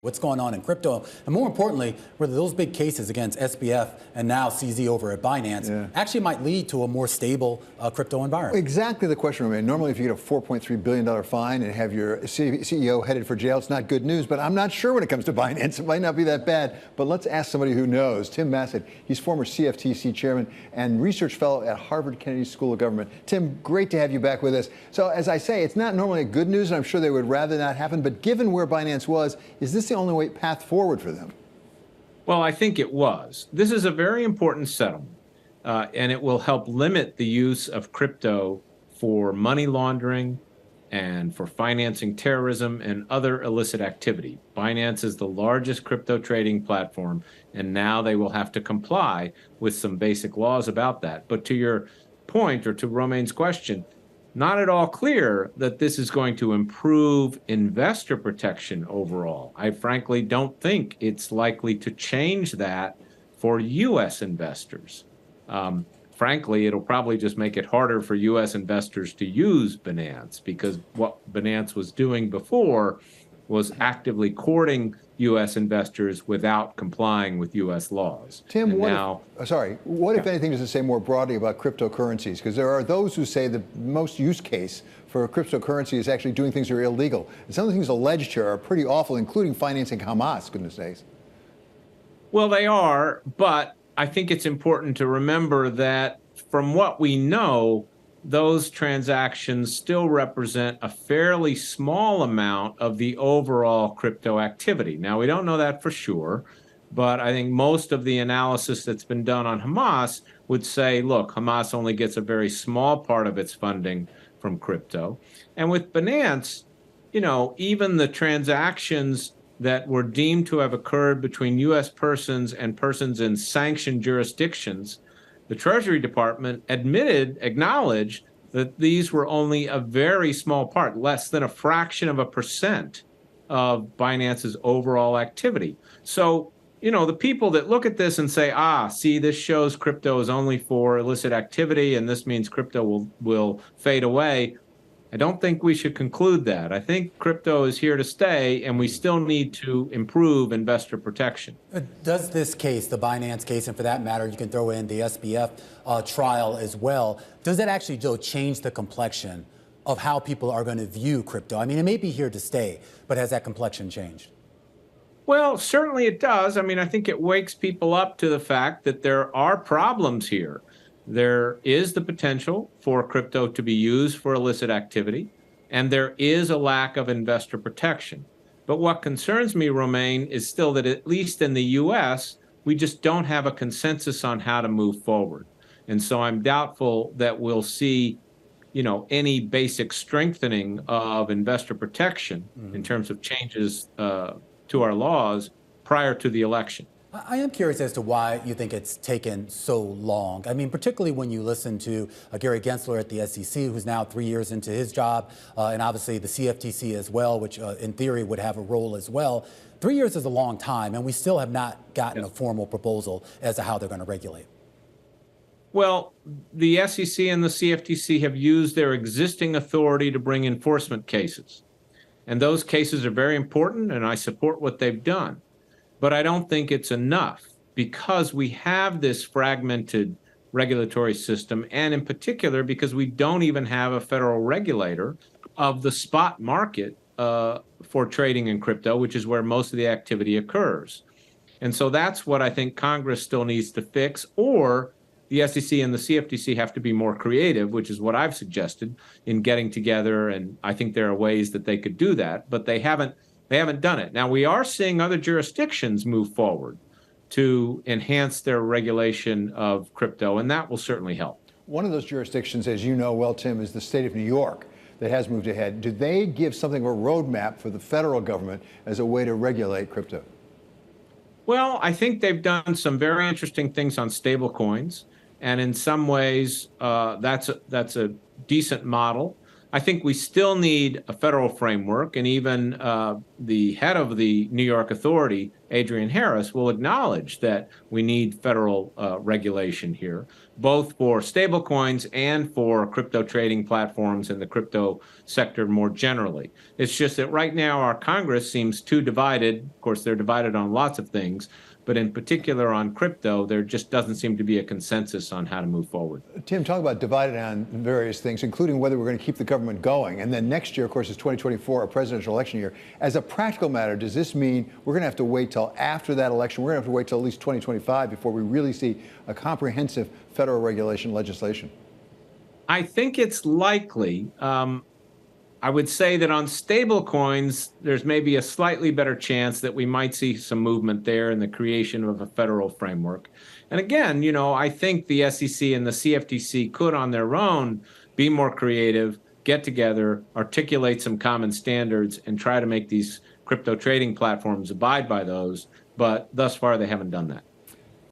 What's going on in crypto, and more importantly, whether those big cases against SBF and now CZ over at Binance actually might lead to a more stable crypto environment. Exactly the question, Romaine. Normally, if you get a $4.3 billion fine and have your CEO headed for jail, it's not good news, but I'm not sure when it comes to Binance. It might not be that bad, but let's ask somebody who knows. Tim Massad, he's former CFTC chairman and research fellow at Harvard Kennedy School of Government. Tim, great to have you back with us. So as I say, it's not normally good news, and I'm sure they would rather not happen, but given where Binance was, is this the only way path forward for them? Well, I think it was. This is a very important settlement, and it will help limit the use of crypto for money laundering and for financing terrorism and other illicit activity. Binance is the largest crypto trading platform, and now they will have to comply with some basic laws about that. But to your point, or to Romaine's question, not at all clear that this is going to improve investor protection overall. I frankly don't think it's likely to change that for U.S. investors. Frankly, it'll probably just make it harder for U.S. investors to use Binance, because what Binance was doing before was actively courting U.S. investors without complying with U.S. laws. Tim, what if anything does it say more broadly about cryptocurrencies? Because there are those who say the most use case for a cryptocurrency is actually doing things that are illegal. And some of the things alleged here are pretty awful, including financing Hamas, goodness sakes. Well, they are, but I think it's important to remember that from what we know, those transactions still represent a fairly small amount of the overall crypto activity. Now, we don't know that for sure, but I think most of the analysis that's been done on Hamas would say, look, Hamas only gets a very small part of its funding from crypto. And with Binance, you know, even the transactions that were deemed to have occurred between U.S. persons and persons in sanctioned jurisdictions, the Treasury Department acknowledged that these were only a very small part, less than a fraction of a percent of Binance's overall activity. So, you know, the people that look at this and say, see, this shows crypto is only for illicit activity and this means crypto will fade away, I don't think we should conclude that. I think crypto is here to stay, and we still need to improve investor protection. Does this case, the Binance case, and for that matter, you can throw in the SBF trial as well, does that actually, Joe, change the complexion of how people are going to view crypto? I mean, it may be here to stay, but has that complexion changed? Well, certainly it does. I mean, I think it wakes people up to the fact that there are problems here. There is the potential for crypto to be used for illicit activity, and there is a lack of investor protection. But what concerns me, Romaine, is still that at least in the U.S., we just don't have a consensus on how to move forward. And so I'm doubtful that we'll see, you know, any basic strengthening of investor protection in terms of changes to our laws prior to the election. I am curious as to why you think it's taken so long. I mean, particularly when you listen to Gary Gensler at the SEC, who's now 3 years into his job, and obviously the CFTC as well, which in theory would have a role as well. 3 years is a long time, and we still have not gotten a formal proposal as to how they're going to regulate. Well, the SEC and the CFTC have used their existing authority to bring enforcement cases. And those cases are very important, and I support what they've done. But I don't think it's enough, because we have this fragmented regulatory system, and in particular because we don't even have a federal regulator of the spot market for trading in crypto, which is where most of the activity occurs. And so that's what I think Congress still needs to fix, or the SEC and the CFTC have to be more creative, which is what I've suggested in getting together, and I think there are ways that they could do that, but they haven't done it. Now, we are seeing other jurisdictions move forward to enhance their regulation of crypto, and that will certainly help. One of those jurisdictions, as you know well, Tim, is the state of New York that has moved ahead. Do they give something of a roadmap for the federal government as a way to regulate crypto? Well, I think they've done some very interesting things on stablecoins, and in some ways, that's a decent model. I think we still need a federal framework, and even the head of the New York Authority, Adrian Harris, will acknowledge that we need federal regulation here. both for stablecoins and for crypto trading platforms and the crypto sector more generally. It's just that right now our Congress seems too divided. Of course, they're divided on lots of things, but in particular on crypto, there just doesn't seem to be a consensus on how to move forward. Tim, talk about divided on various things, including whether we're going to keep the government going. And then next year, of course, is 2024, a presidential election year. As a practical matter, does this mean we're going to have to wait till after that election? We're going to have to wait till at least 2025 before we really see a comprehensive federal regulation legislation? I think it's likely. I would say that on stable coins, there's maybe a slightly better chance that we might see some movement there in the creation of a federal framework. And again, I think the SEC and the CFTC could on their own be more creative, get together, articulate some common standards, and try to make these crypto trading platforms abide by those. But thus far, they haven't done that.